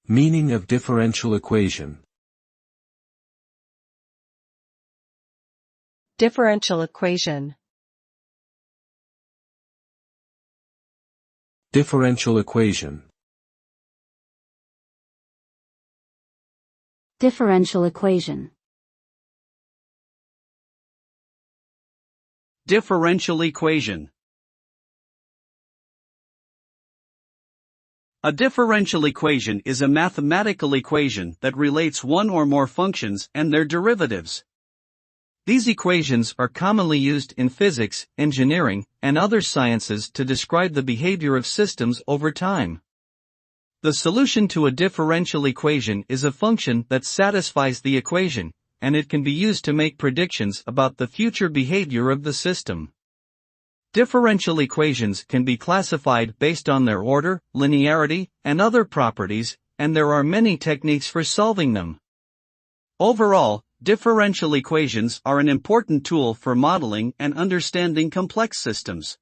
Meaning of differential equation. Differential equation. Differential equation. Differential equation. Differential equation. A differential equation is a mathematical equation that relates one or more functions and their derivatives. These equations are commonly used in physics, engineering, and other sciences to describe the behavior of systems over time. The solution to a differential equation is a function that satisfies the equation, and it can be used to make predictions about the future behavior of the system. Differential equations can be classified based on their order, linearity, and other properties, and there are many techniques for solving them. Overall, differential equations are an important tool for modeling and understanding complex systems.